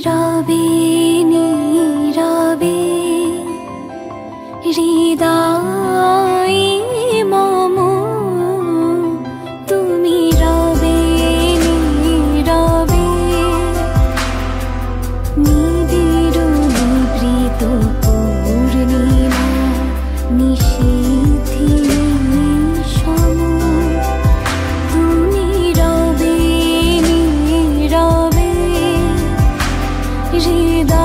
রবে নীরবে হৃদয় মম তুমি রবে নীরবে নিবিড় নিভৃত পূর্ণিমা নিশীথি সম তুমি রবে নীরবে হৃদয়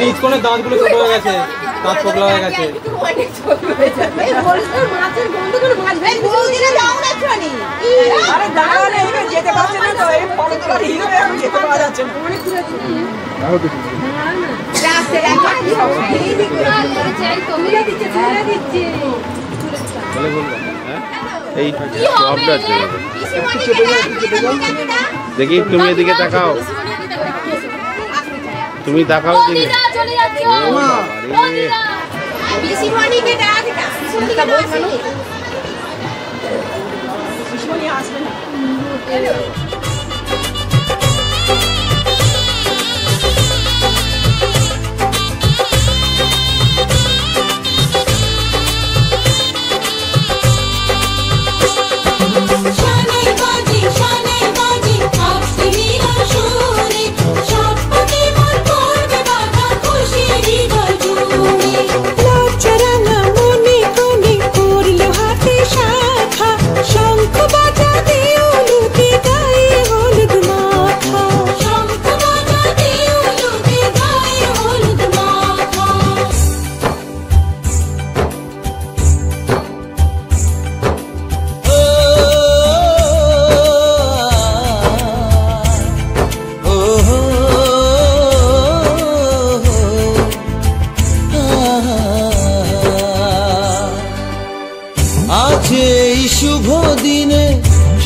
নিচ কোণে দাঁতগুলো ছোট হয়ে গেছে, দাঁত পোকলা হয়ে গেছে। দেখি তুমি এদিকে তাকাও, তুমি তাকাও দিকে।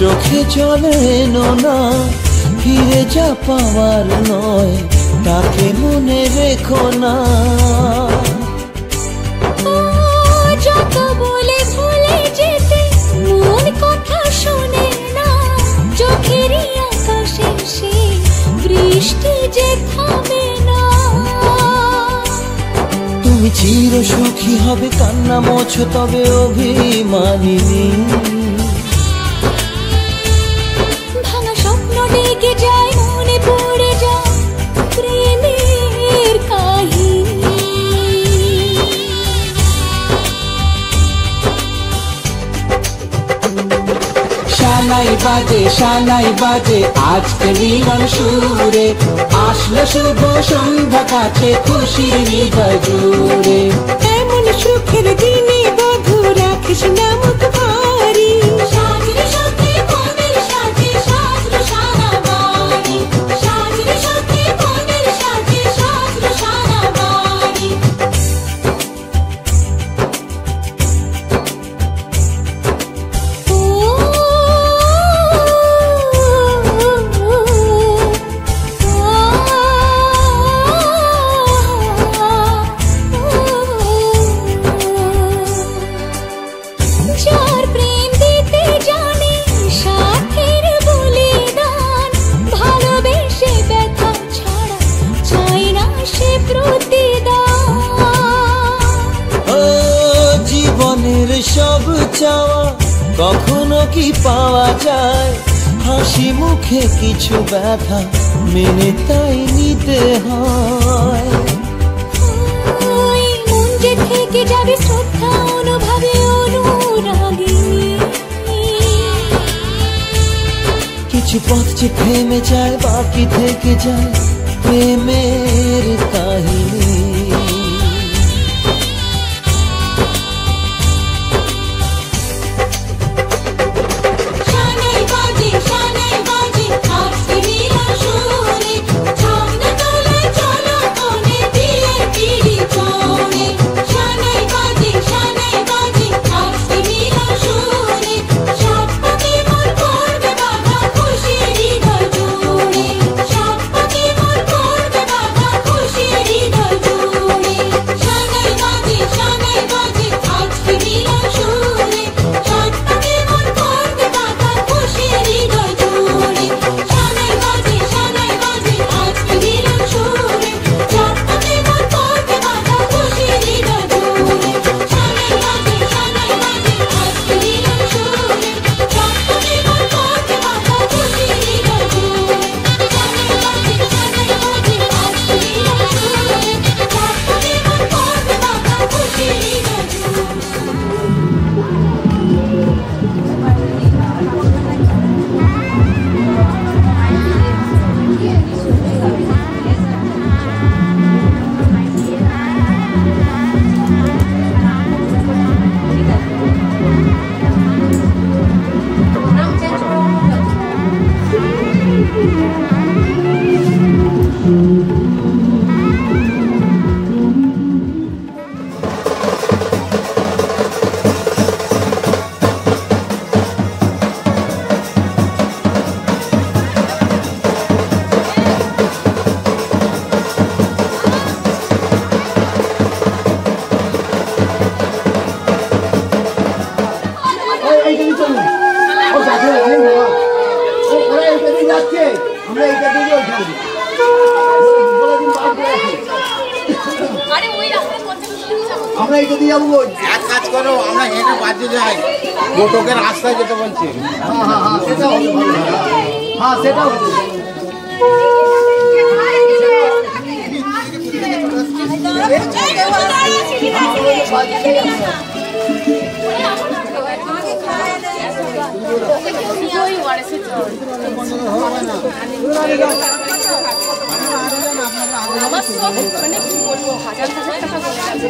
চোখে চলে না, ফিরে যা পাওয়ার নয়, তাকে মনে রেখো না। যত বলে ভুলে যেতে মন কথা শোনে না, চোখেরই আকাশে সে বৃষ্টি যে থামে না। তুমি চির সুখী হবে, কান্না মোছো তবে অভিমানিনী। ডেকে যায় মনে পড়ে যায় প্রেমের কাহিনী। শানাই বাজে আজকে মিলন সুরে, আসলো শুভ সন্ধ্যা কাছে খুশির হৃদয় জুড়ে। এমন সুখের দিনে বধূ রাখিস না মুখ ভারী, সব চাওয়া কখনো কি পাওয়া যায়, হাসি মুখে কিছু ব্যথা মেনে তাই নিতে হয়। মন যে থেকে যাবে শ্রদ্ধা অনুভবে অনুরাগিনী। কিছু পথ যে থেমে যায়, বাকি থেকে যায় প্রেমের কাহিনী। হৃদয় আমরা এই যদি যাবো এক কাজ করো, আমরা হেঁটে বাজে যাই, মোটকের রাস্তায় যেতে বলছি। হ্যাঁ সেটাও হতে ভালো। হ্যাঁ সেটাও হতে আমার সব মানে কি বলবো, হাজার হাজার টাকা বলে আছে।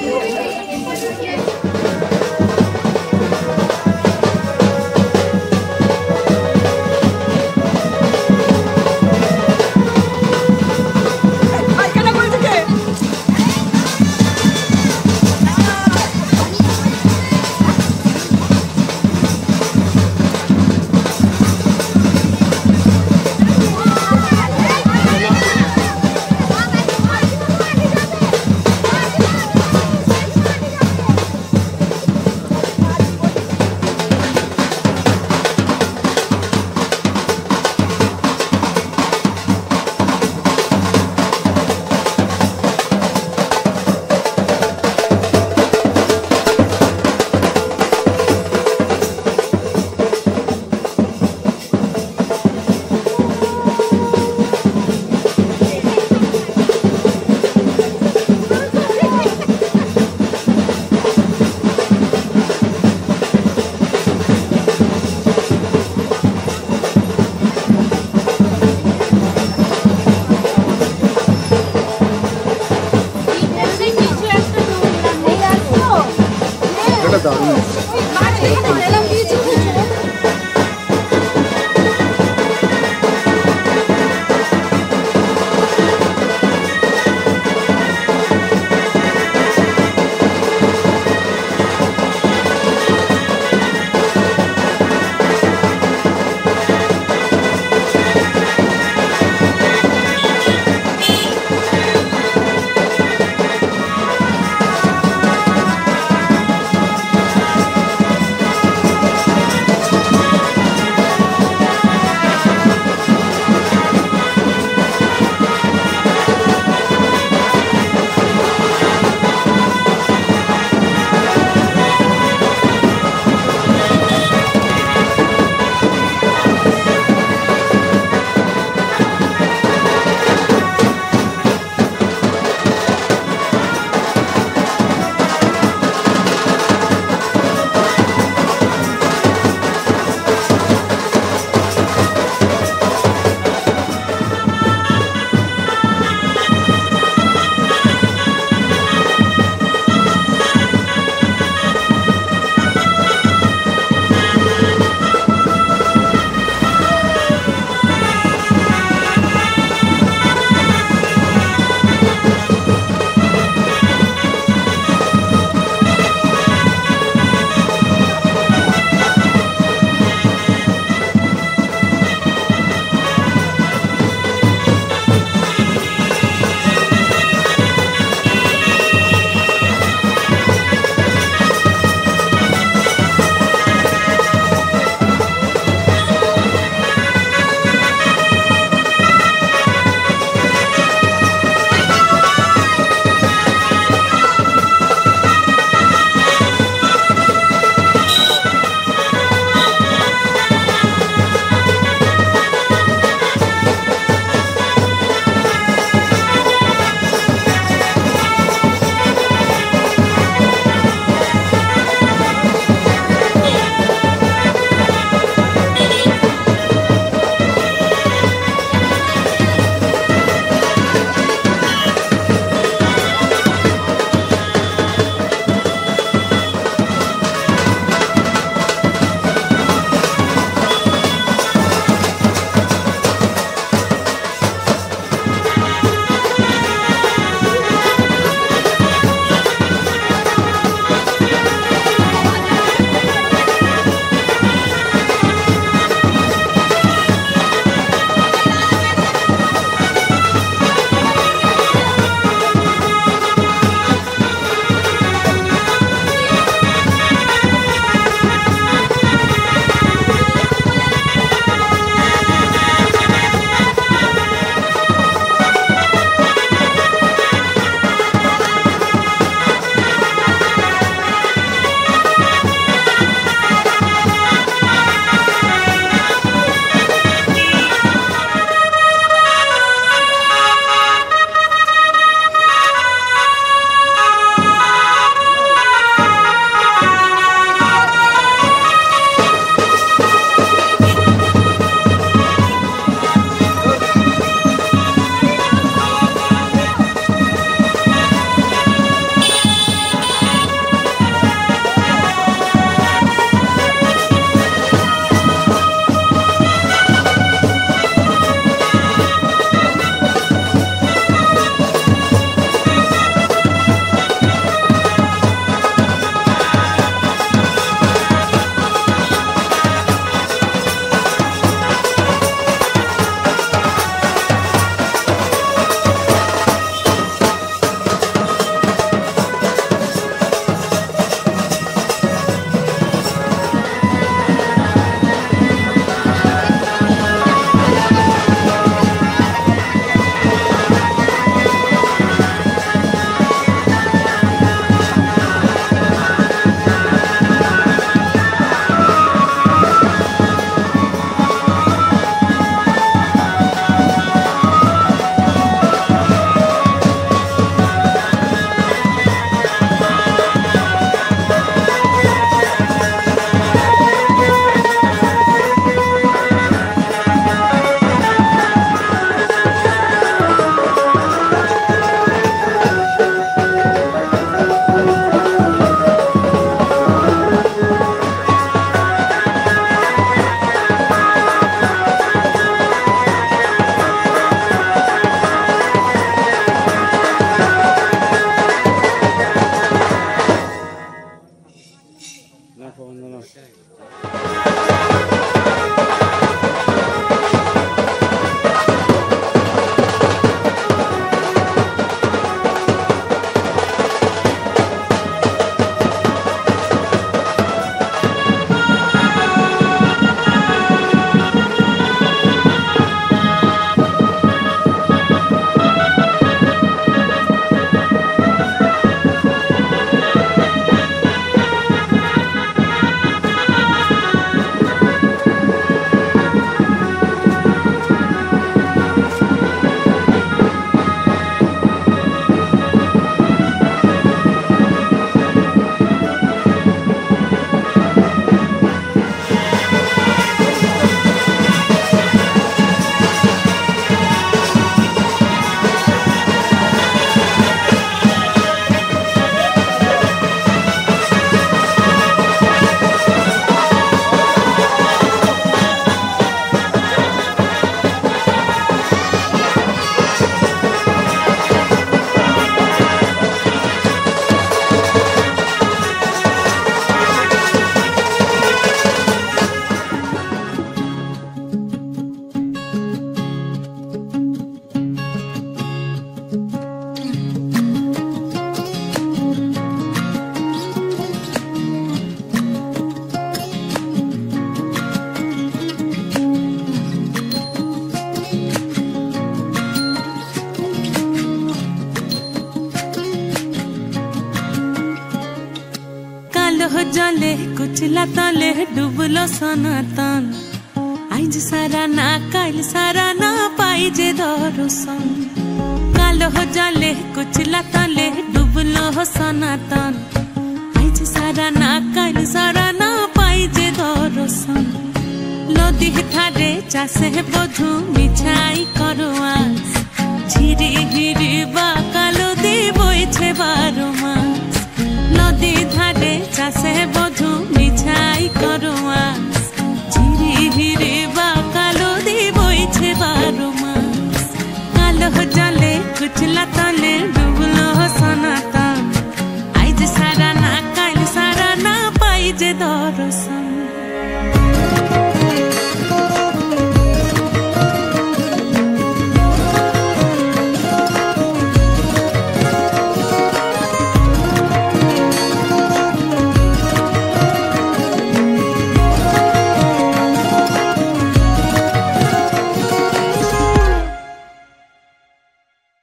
বন্দনা। जले कुचला तले डुबलो सनातन आइज सारा ना काल सारा ना पाइजे दर्शन कालो जले कुचला तले डुबलो सनातन आइज सारा ना काल सारा ना पाइजे दर्शन नदी थारे चासे बधु मिछाई करवा झिरी हिरी बा कालो दी बोइछे 12 मास नदी धारे चासे बधु मिछाई करवा झिरी हिरी बा कालो दी बोइछे 12 मास कालो जले कुचला तले डुबलो सनातन आइज सारा ना काल सारा ना पाइजे दर्शन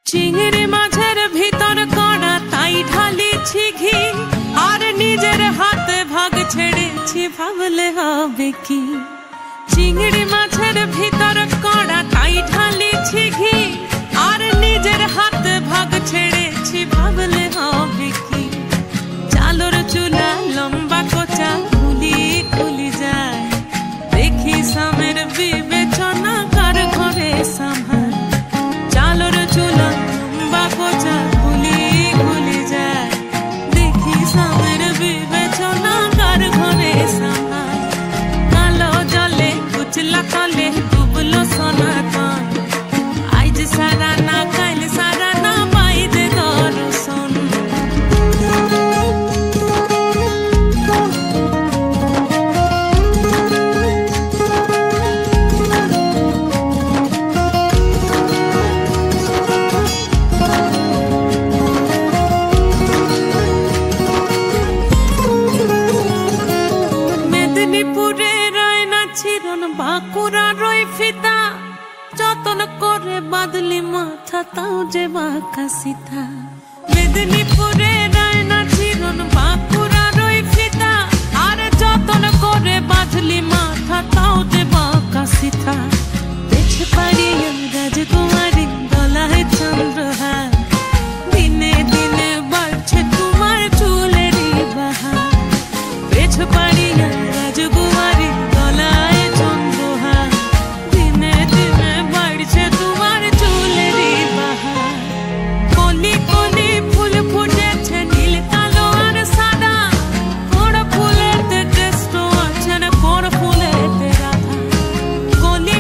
चिंगड़ी माझेर भीतर कड़ा ताई ढाली घी और निजेर हाथे भाग छेड़ेछि भाबले हबे की चिंगड़ी माझेर भीतर कड़ा ताई ढाली घी और निजेर हाथे भाग छेड़ेछि भाबले हबे की चालोर चूला लम्बा कोचा खुली खुली जाए देखी सामेर विवेचना कार घरे संभाल चालोर चूला लम्बा कोचा खुली खुली जाए देखी सामेर विवेचना कार घरे संभाल कालो जले कुचला तले डुबलो सनातन आइज सारा ना काल सारा ना पाइजे दर्शन মেদিনীপুরে রয় না ছিরন বাঁকুড়া রয় ফিতা যতন করে বাদলি মাথা তাও যে বাঁকা সিথা মেদিনীপুরে রয় না ছিরন বাঁকুড়া রয় ফিতা আর যতন করে বাদলি মাথা তাও যে বাঁকা সিথা পেছে পারি রাজকুমারী গলায় চন্দ্রহার দিনে দিনে বাড়ছে তোমার চুলেরই বাহার পেছে পারি রাজকুমারী গলায় চন্দ্রহার দিনে দিনে বাড়ছে তোমার চুলেরই বাহার কলি কলি ফুল ফুটেছে নীল কালো আর সাদা কোন ফুলেতে কৃষ্ণ আছেন কোন ফুলেতে রাধা কলি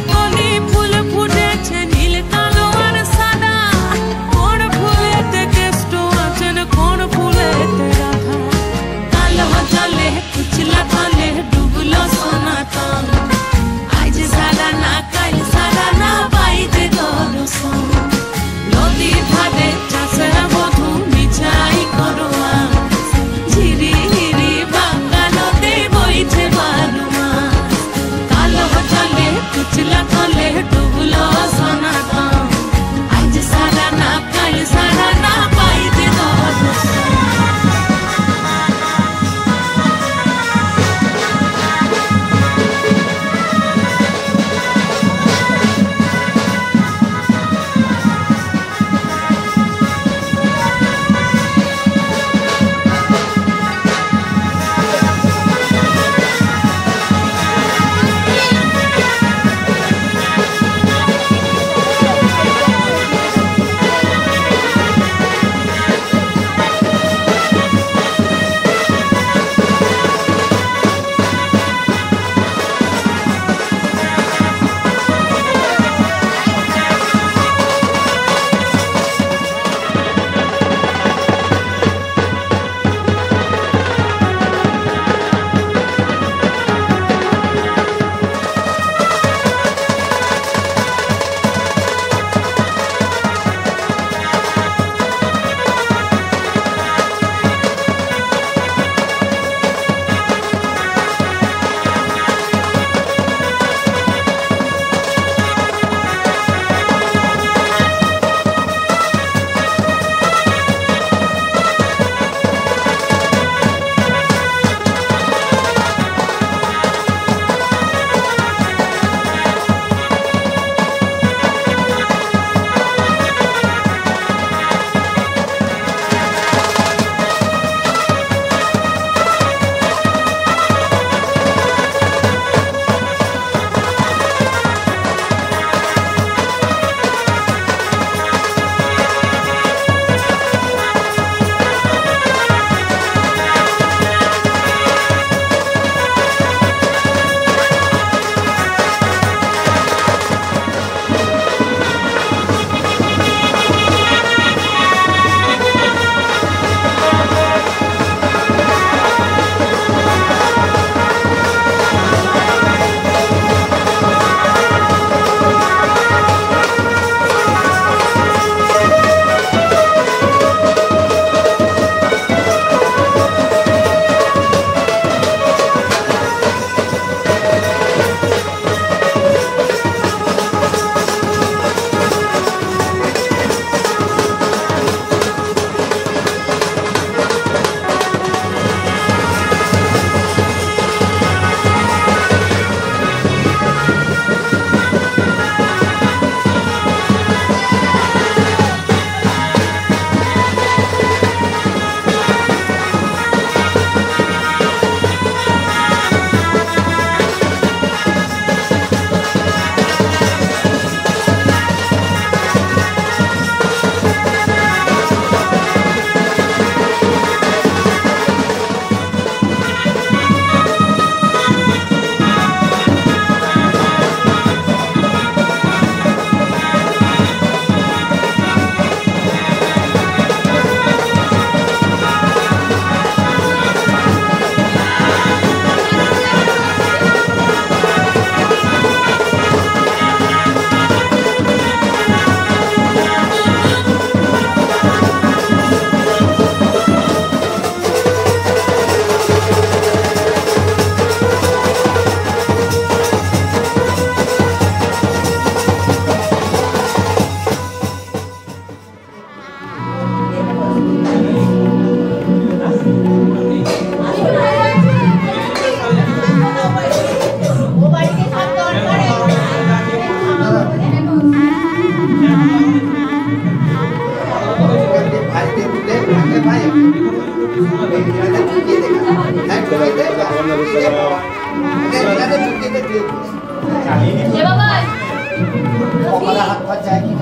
हाथ फंस जाएगी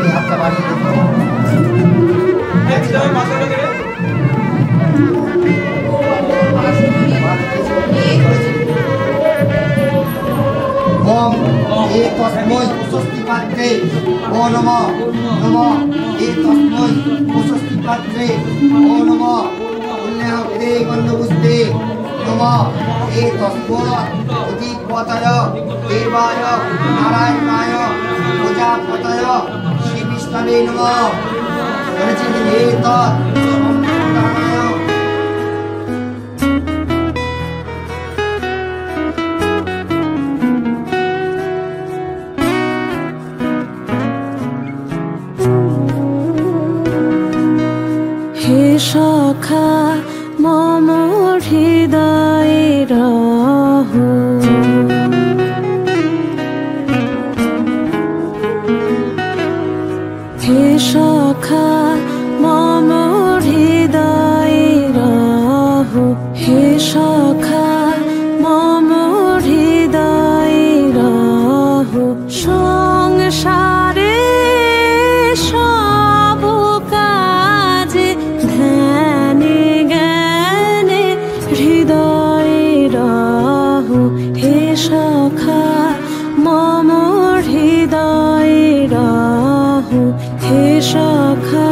हाथ बाढ़ ओम एक तस्मै पुष्टि पात्रे ओ नमः नमः एक तस्मै पुष्टि पात्रे ओ नमः पुण्यहस्ते गन्धपुष्टे नमः एक तस्मै उदितपतय देवाय नारायणाय प्रजापतय श्रीविष्णवे नमः रचितेतत् সখা মম হৃদয়ে রহো হে সখা মম হৃদয়ে রহো হে সখা মম হৃদয়ে রহো সংসারে সব কাজে ধ্যানে জ্ঞানে হৃদয়ে রহো হে সখা মম হৃদয়ে রহো হে সখা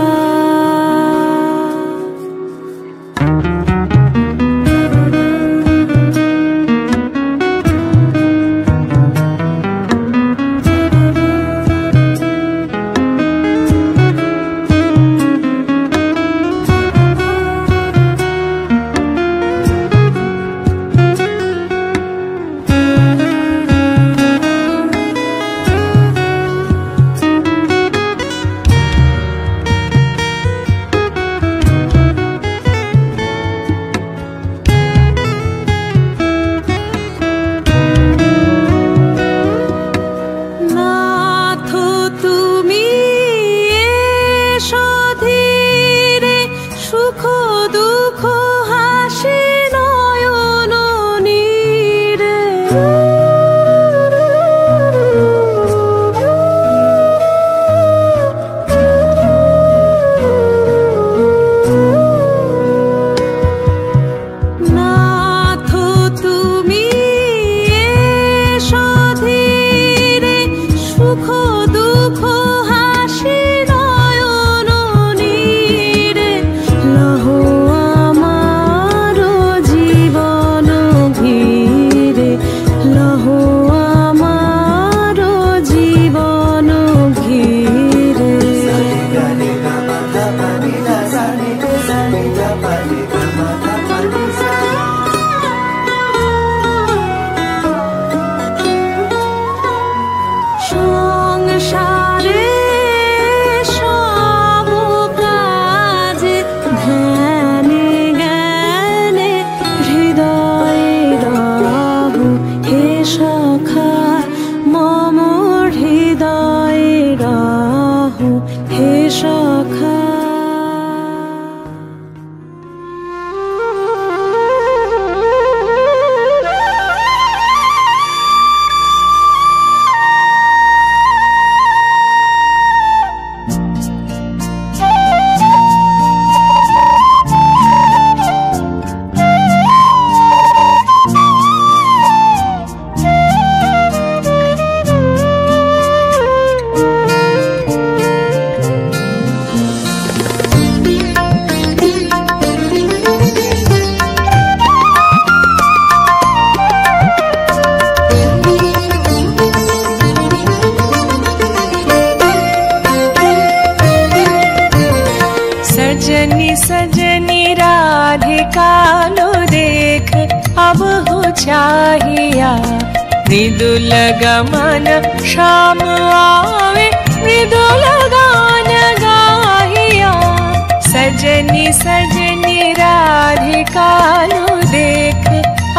चाहिया मृदुल गमन शाम आवे मृदुल गान गाहिया सजनी सजनी राधिका नु देख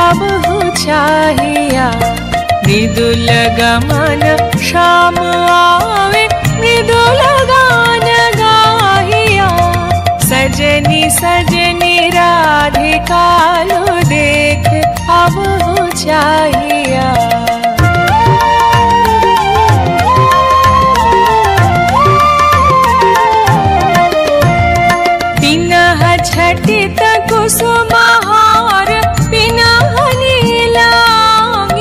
अब हो चाहिया मृदुल गमन शाम आवे मृदुल गान गाहिया सजनी सजनी राधिका लो देख अब हो चाहिया। पिनह छटित कुसुमहार पिनह नीलांगिया,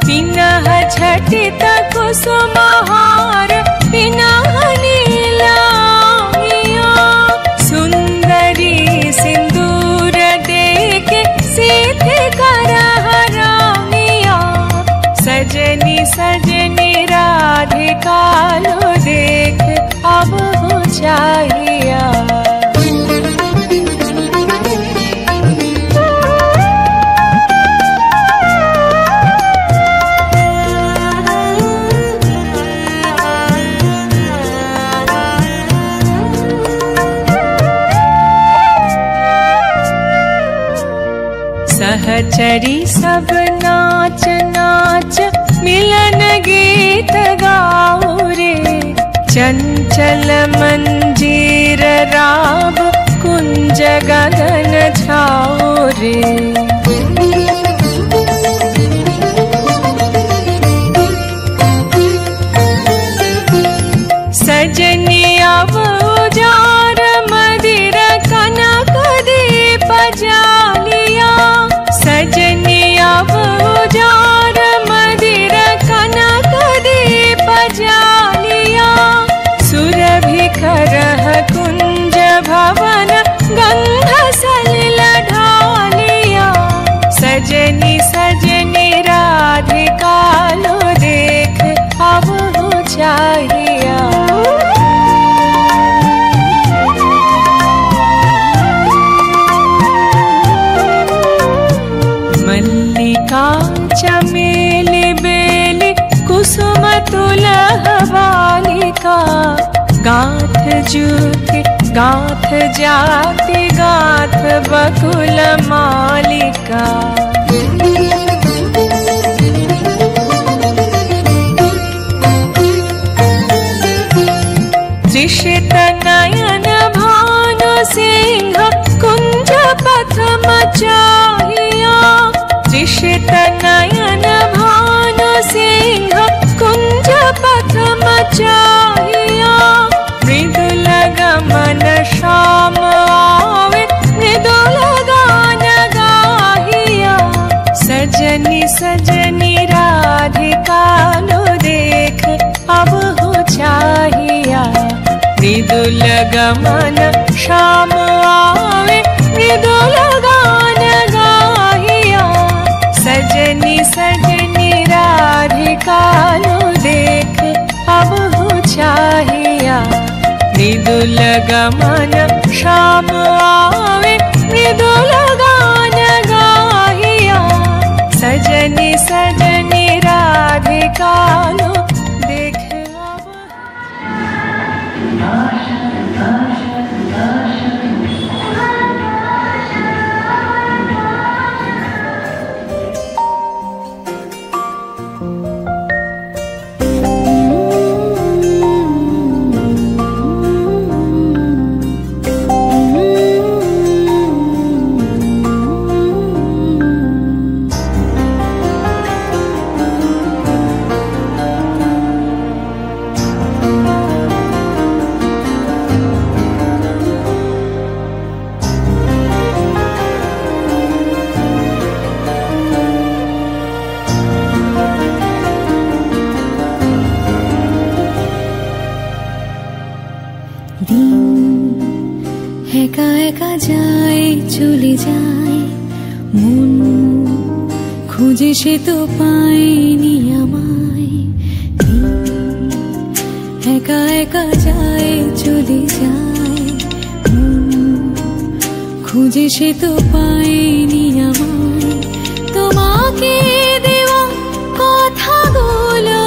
पिनह छटित कुसुमहार पिनह नीलांगिया। सुंदरी सिंदूर देख सीध करह रामिया, सजनी सजनी राधिका लो देख अब हो चाहिया। सहचरी सब नाच नाच मिलन गीत गाओ रे, चंचल मंजीर राव कुंज गगन छाओ रे। सजनी अब उजार मदिर कनक दीप जालिया, सजनी अब उजार मदिर कनक दीप जालिया। सुरभि करह कुंज भवन गंध सलिल ढालिया, सजनी सजनी राधिका लो देख अब हो चाहिया। मल्लिका चमेली बेली कुसुम तुलह बालिका, गाथ जूति गाथ जाति गाथ बकुल मालिका। त्रिषित नयन भानु सिंह कुंज पथ मचाहिया, त्रिषित नयन भानु सिंह कुंज पथ मचाहिया। मृदुल गमन श्याम आवे मृदुल गान गाहिया, सजनी सजनी राधिका लो देख अब हो चाहिया। मृदुल गमन श्याम आवे मृदुल गान गाहिया, सजनी सजनी राधिका लो देख अब हो चाहिया। मृदुल गमन श्याम आवे मृदुल गान गाहिया, सजनी सजनी राधिका लो देख अब। একা একা যায় চলে যায় মন, খুঁজে সে তো পায়নি আমায়। একা একা যায় চলে যায় মন, খুঁজে সে তো পায়নি আমায়। তোমাকে দেওয়া কথাগুলো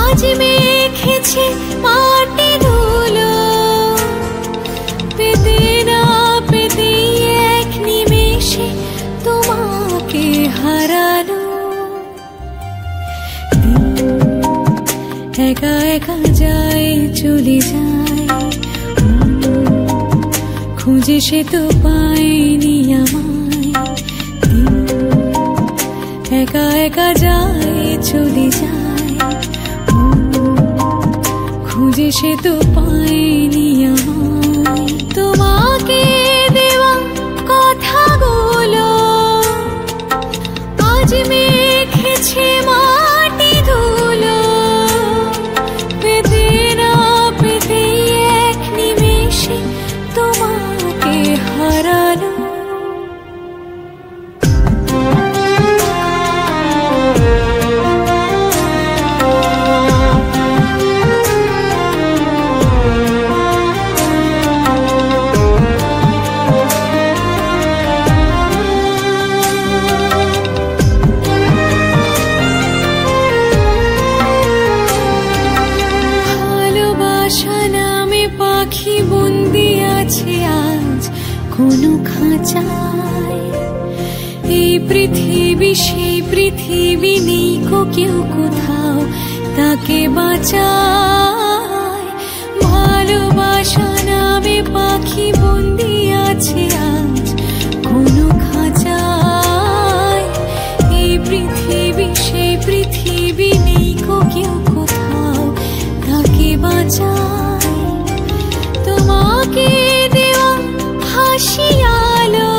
আজ মেখেছে মাটি ধুলো, পেতে না পেতে এক নিমেষে তোমাকে হারানো। একা একা যায় চলে যায় খুঁজে সে তো পাইনি আমায়, একা একা যায় চলে যায়, খুঁজে সে তো পাইনি আমায়। তোমাকে দেওয়া কথাগুলো আজ মেখেছে মাটি ধুলো, পেতে না পেতে এক নিমেষে তোমাকে হারালো। পাখি বন্দি আছে আজ কোনো খাঁচায়, এই পৃথিবী সেই পৃথিবী নেই কো কেউ কোথাও তাকে বাঁচায়। ভালোবাসা নামে পাখি বন্দি আছে আজ কোনো খাঁচায়, এই পৃথিবী সেই পৃথিবী নেই কো কেউ কোথাও তাকে বাঁচায়। তোমাকে দেওয়া হাসি আলো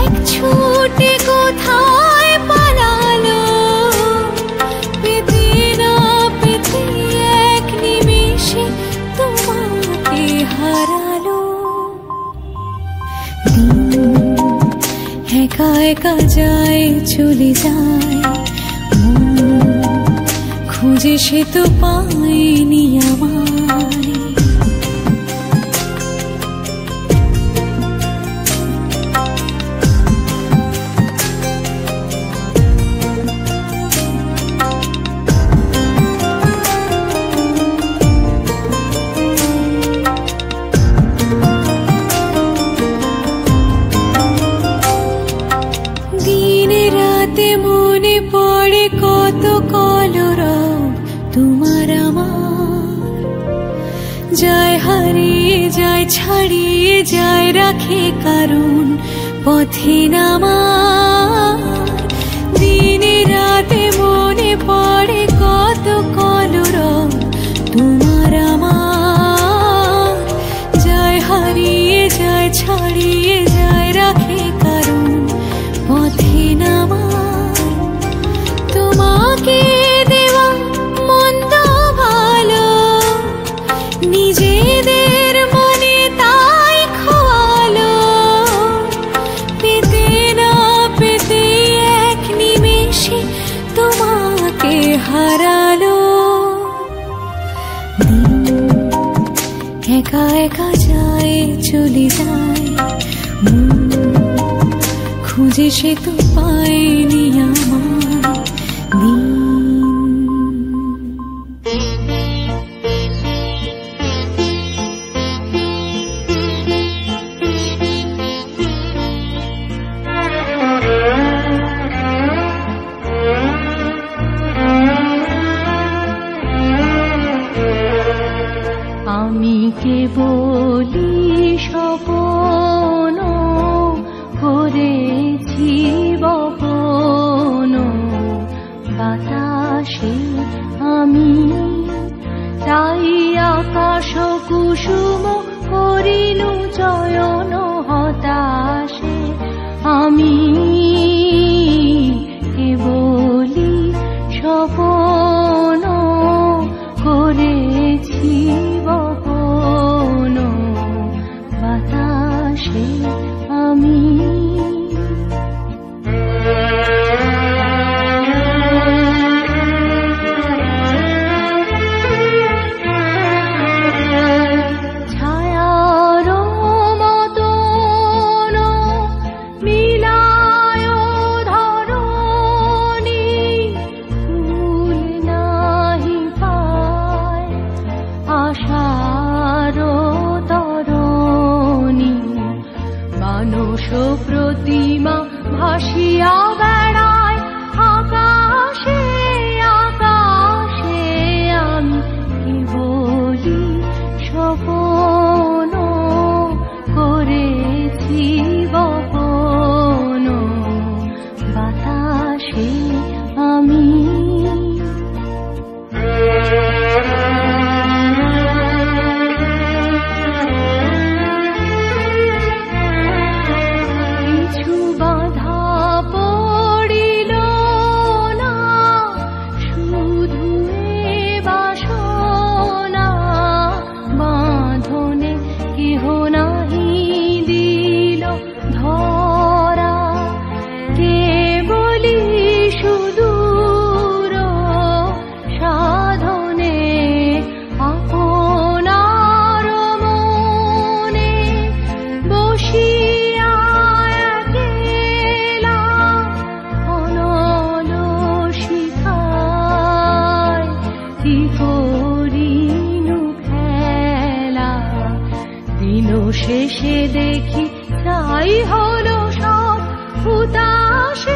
এক ছুটে কোথায় পালালো, পেতে না পেতে এক নিমেষে তোমাকে হারালো। একা একা যায় চলে যায়, খুঁজে সে তো পাইনি আমায়। মনে পড়ে কত কলরব তোমার আমার, যায় হারিয়ে যায় ছাড়িয়ে যায় রাখে কারণ পথে নামার। দিনে রাতে মনে পড়ে কত কলরব তোমার আমার, যায় হারিয়ে যায় ছাড়িয়ে যায় রাখে কারণ পথে নামার। তোমাকে দেওয়া মন্দ ভালো নিজেদের মনে তাই খোয়ালো, পেতে না পেতে এক নিমেষে তোমাকে হারালো। একা একা যায় চলে যায়, খুঁজে সে তো পাইনি আমায়। আমি কেবলি স্বপ্ন করেছি বপন, বাতাসে আমি তাই আকাশ কুসুম করিনু চয়ন হতাশে। আমি কেবলি স্বপ্ন করেছি বপন, বাতাসে আমি ছায়ার মতন মিলায় ধরণী, ফুল নাহি পায় আশার তরণী, মানস প্রতিমা ভাসিয়া বেড়ায় আকাশে আকাশে। আমি কেবলি স্বপ্ন শেষে দেখি তাই হলো সব হুতাশে